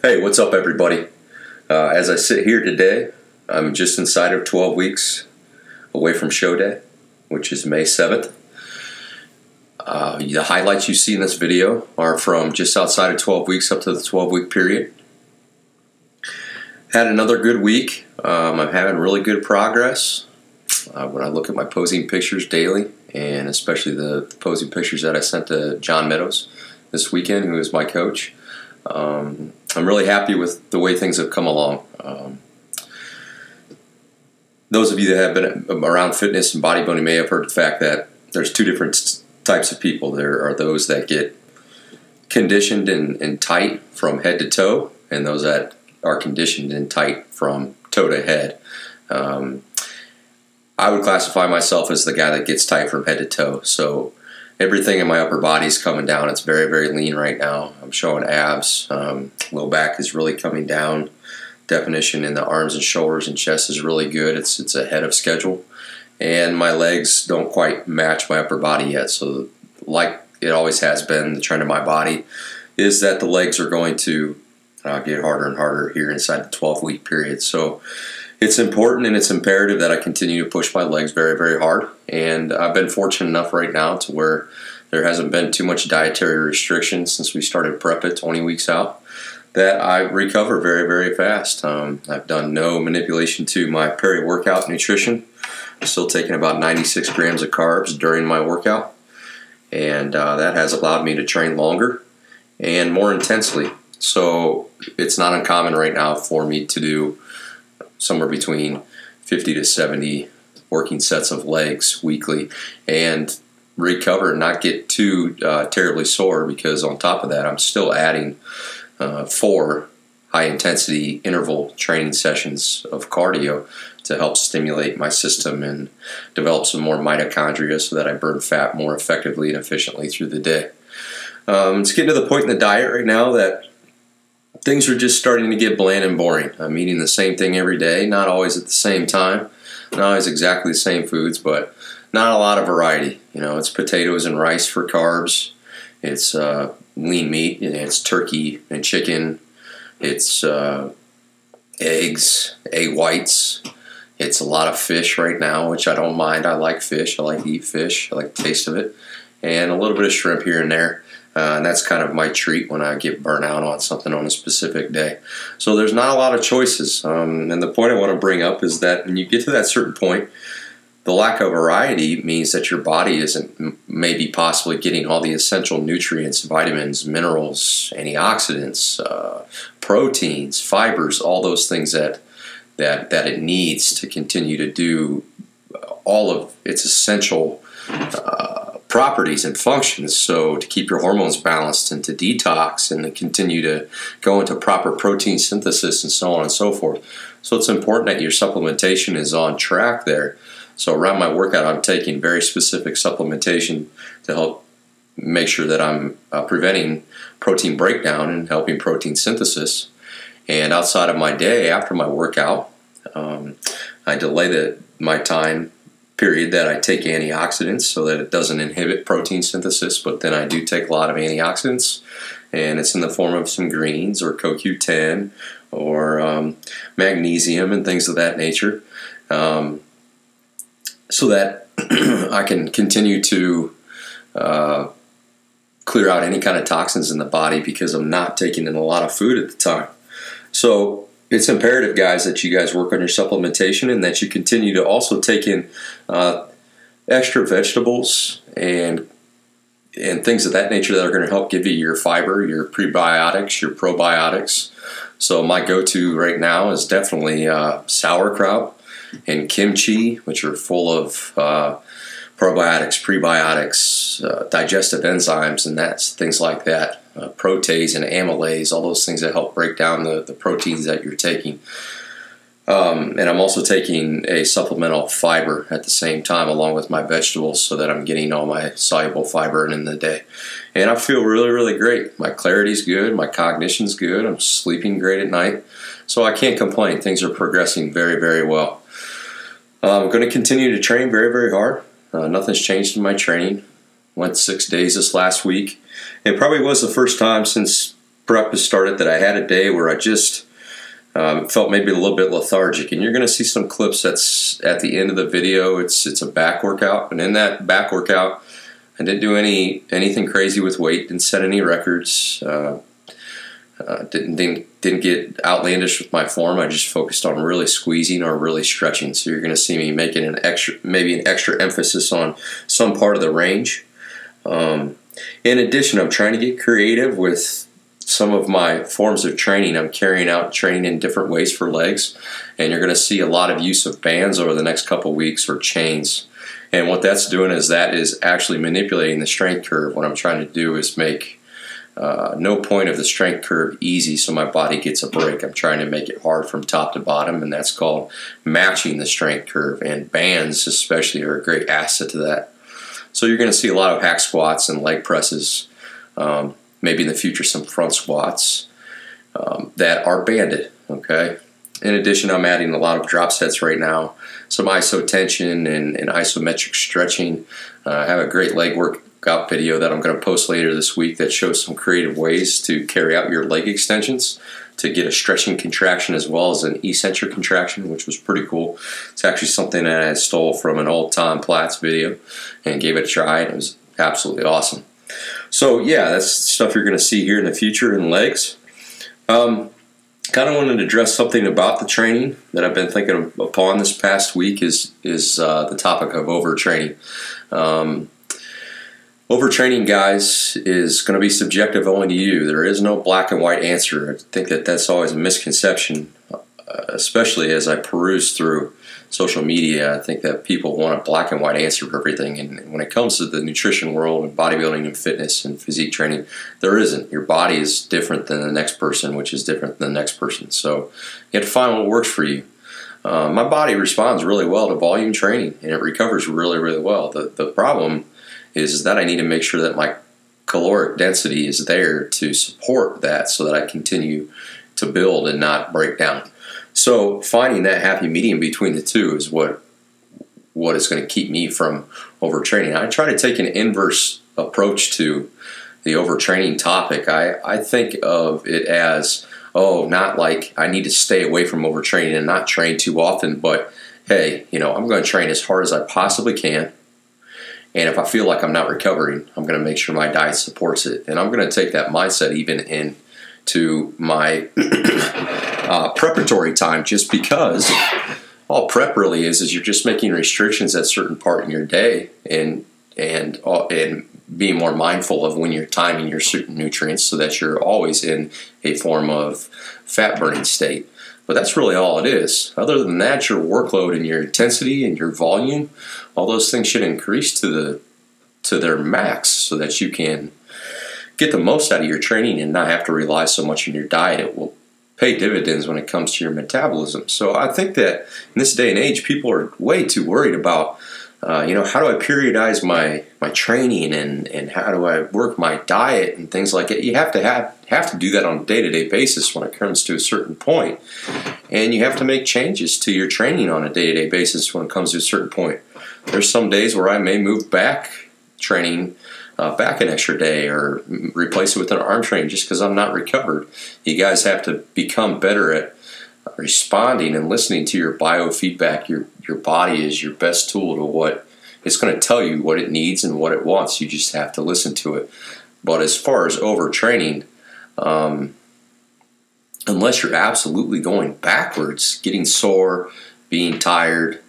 Hey, what's up everybody? As I sit here today, I'm just inside of 12 weeks away from show day, which is May 7th. The highlights you see in this video are from just outside of 12 weeks up to the 12-week period. Had another good week. I'm having really good progress when I look at my posing pictures daily, and especially the posing pictures that I sent to John Meadows this weekend, who is my coach. I'm really happy with the way things have come along. Those of you that have been around fitness and bodybuilding may have heard the fact that there's two different types of people. There are those that get conditioned and tight from head to toe, and those that are conditioned and tight from toe to head. I would classify myself as the guy that gets tight from head to toe. So everything in my upper body is coming down. It's very, very lean right now. I'm showing abs. Low back is really coming down. Definition in the arms and shoulders and chest is really good. It's ahead of schedule. And my legs don't quite match my upper body yet. So like it always has been, the trend of my body is that the legs are going to get harder and harder here inside the 12-week period. So it's important and it's imperative that I continue to push my legs very, very hard. And I've been fortunate enough right now to where there hasn't been too much dietary restriction since we started prep at 20 weeks out, that I recover very, very fast. I've done no manipulation to my peri-workout nutrition. I'm still taking about 96 grams of carbs during my workout. And that has allowed me to train longer and more intensely. So it's not uncommon right now for me to do somewhere between 50 to 70 working sets of legs weekly and recover and not get too terribly sore, because on top of that I'm still adding 4 high-intensity interval training sessions of cardio to help stimulate my system and develop some more mitochondria so that I burn fat more effectively and efficiently through the day. It's getting to the point in the diet right now that things are just starting to get bland and boring. I'm eating the same thing every day, not always at the same time, not always exactly the same foods, but not a lot of variety. You know, it's potatoes and rice for carbs. It's lean meat, and it's turkey and chicken. It's eggs, egg whites. It's a lot of fish right now, which I don't mind. I like fish. I like to eat fish. I like the taste of it. And a little bit of shrimp here and there. And that's kind of my treat when I get burnt out on something on a specific day. So there's not a lot of choices. And the point I want to bring up is that when you get to that certain point, the lack of variety means that your body isn't maybe possibly getting all the essential nutrients, vitamins, minerals, antioxidants, proteins, fibers, all those things that it needs to continue to do all of its essential properties and functions. So to keep your hormones balanced and to detox and to continue to go into proper protein synthesis and so on and so forth. So it's important that your supplementation is on track there. So around my workout, I'm taking very specific supplementation to help make sure that I'm preventing protein breakdown and helping protein synthesis. And outside of my day, after my workout, I delay my time period that I take antioxidants so that it doesn't inhibit protein synthesis, but then I do take a lot of antioxidants, and it's in the form of some greens or CoQ10 or magnesium and things of that nature, so that I can continue to clear out any kind of toxins in the body, because I'm not taking in a lot of food at the time. So it's imperative, guys, that you guys work on your supplementation and that you continue to also take in extra vegetables and things of that nature that are going to help give you your fiber, your prebiotics, your probiotics. So my go-to right now is definitely sauerkraut and kimchi, which are full of probiotics, prebiotics, digestive enzymes, and that's things like that. Protease and amylase, all those things that help break down the proteins that you're taking. And I'm also taking a supplemental fiber at the same time along with my vegetables, so that I'm getting all my soluble fiber in the day. And I feel really, really great. My clarity's good, my cognition's good, I'm sleeping great at night. So I can't complain. Things are progressing very, very well. I'm going to continue to train very, very hard. Nothing's changed in my training. Went 6 days this last week. It probably was the first time since prep has started that I had a day where I just felt maybe a little bit lethargic, and you're going to see some clips that's at the end of the video. It's a back workout, and in that back workout, I didn't do anything crazy with weight, didn't set any records, didn't get outlandish with my form. I just focused on really squeezing or really stretching. So you're going to see me making maybe an extra emphasis on some part of the range. In addition, I'm trying to get creative with some of my forms of training. I'm carrying out training in different ways for legs, and you're going to see a lot of use of bands over the next couple weeks, or chains. And what that's doing is that is actually manipulating the strength curve. What I'm trying to do is make no point of the strength curve easy so my body gets a break. I'm trying to make it hard from top to bottom, and that's called matching the strength curve. And bands especially are a great asset to that. So you're going to see a lot of hack squats and leg presses, maybe in the future some front squats that are banded, okay? In addition, I'm adding a lot of drop sets right now, some iso tension and isometric stretching. I have a great leg workout video that I'm going to post later this week that shows some creative ways to carry out your leg extensions to get a stretching contraction as well as an eccentric contraction, which was pretty cool. It's actually something that I stole from an old Tom Platz video and gave it a try, and it was absolutely awesome. So yeah, that's stuff you're going to see here in the future in legs. Kind of wanted to address something about the training that I've been thinking upon this past week is the topic of overtraining. Overtraining, guys, is going to be subjective only to you. There is no black and white answer. I think that that's always a misconception, especially as I peruse through social media. I think that people want a black and white answer for everything, and when it comes to the nutrition world and bodybuilding and fitness and physique training, there isn't. Your body is different than the next person, which is different than the next person. So you have to find what works for you. My body responds really well to volume training, and it recovers really, really well. The problem is that I need to make sure that my caloric density is there to support that so that I continue to build and not break down. So finding that happy medium between the two is what is going to keep me from overtraining. I try to take an inverse approach to the overtraining topic. I think of it as, oh, not like I need to stay away from overtraining and not train too often, but hey, you know, I'm going to train as hard as I possibly can. And if I feel like I'm not recovering, I'm going to make sure my diet supports it. And I'm going to take that mindset even into my preparatory time, just because all prep really is you're just making restrictions at certain part in your day and being more mindful of when you're timing your certain nutrients so that you're always in a form of fat burning state. But that's really all it is. Other than that, your workload and your intensity and your volume, all those things should increase to their max so that you can get the most out of your training and not have to rely so much on your diet. It will pay dividends when it comes to your metabolism. So I think that in this day and age, people are way too worried about, you know, how do I periodize my training and how do I work my diet and things like that. You have to do that on a day-to-day basis when it comes to a certain point. And you have to make changes to your training on a day-to-day basis when it comes to a certain point. There's some days where I may move back training back an extra day or replace it with an arm training just because I'm not recovered. You guys have to become better at responding and listening to your biofeedback. Your body is your best tool to what it's going to tell you what it needs and what it wants. You just have to listen to it. But as far as overtraining, unless you're absolutely going backwards, getting sore, being tired,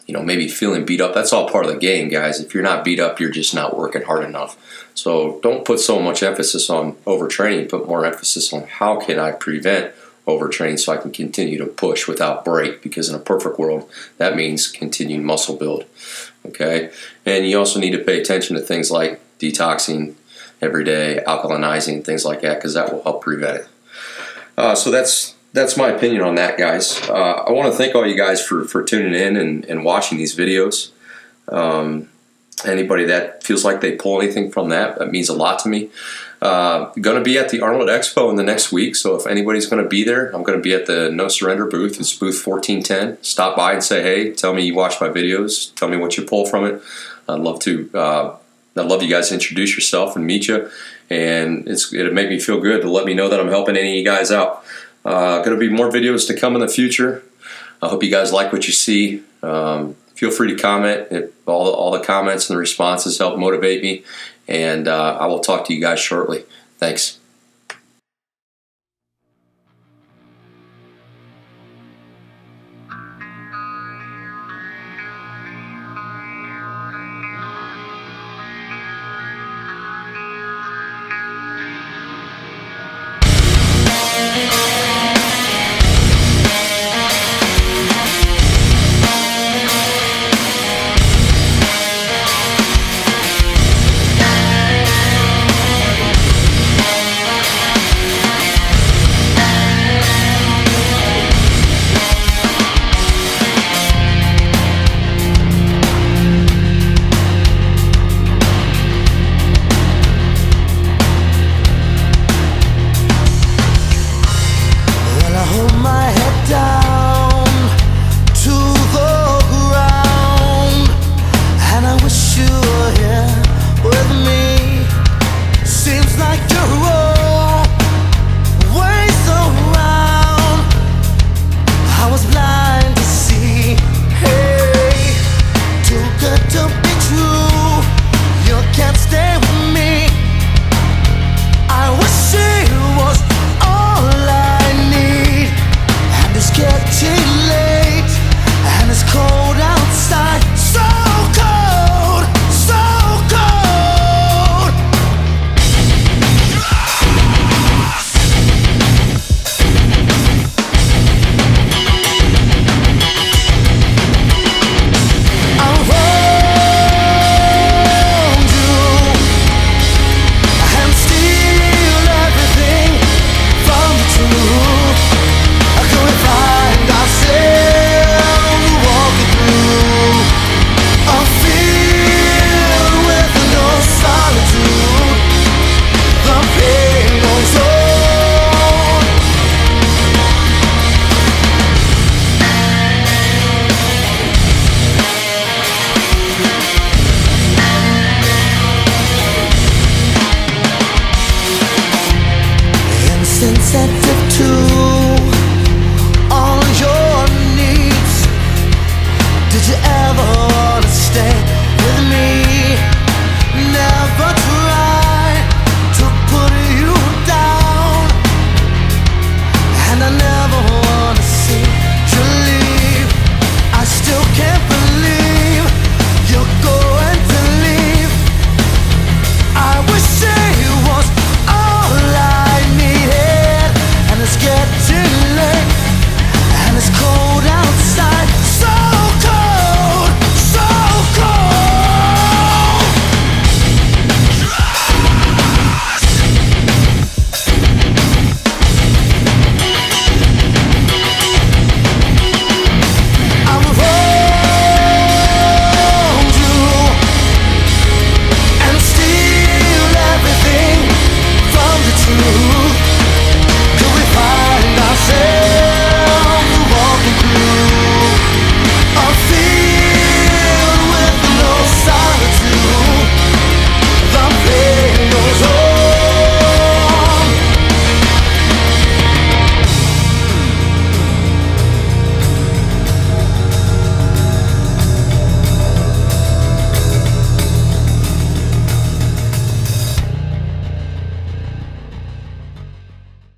you know, maybe feeling beat up, that's all part of the game, guys. If you're not beat up, you're just not working hard enough. So don't put so much emphasis on overtraining, put more emphasis on how can I prevent overtraining so I can continue to push without break, because in a perfect world, that means continued muscle build, okay? And you also need to pay attention to things like detoxing every day, alkalinizing, things like that, because that will help prevent it. So that's my opinion on that, guys. I want to thank all you guys for tuning in and watching these videos. Anybody that feels like they pull anything from that means a lot to me. Going to be at the Arnold Expo in the next week, so if anybody's going to be there, I'm going to be at the No Surrender booth. It's booth 1410. Stop by and say hey. Tell me you watch my videos. Tell me what you pull from it. I'd love you guys to introduce yourself and meet you. and it'll make me feel good to let me know that I'm helping any of you guys out. Going to be more videos to come in the future. I hope you guys like what you see. Feel free to comment. All the comments and the responses help motivate me, and I will talk to you guys shortly. Thanks.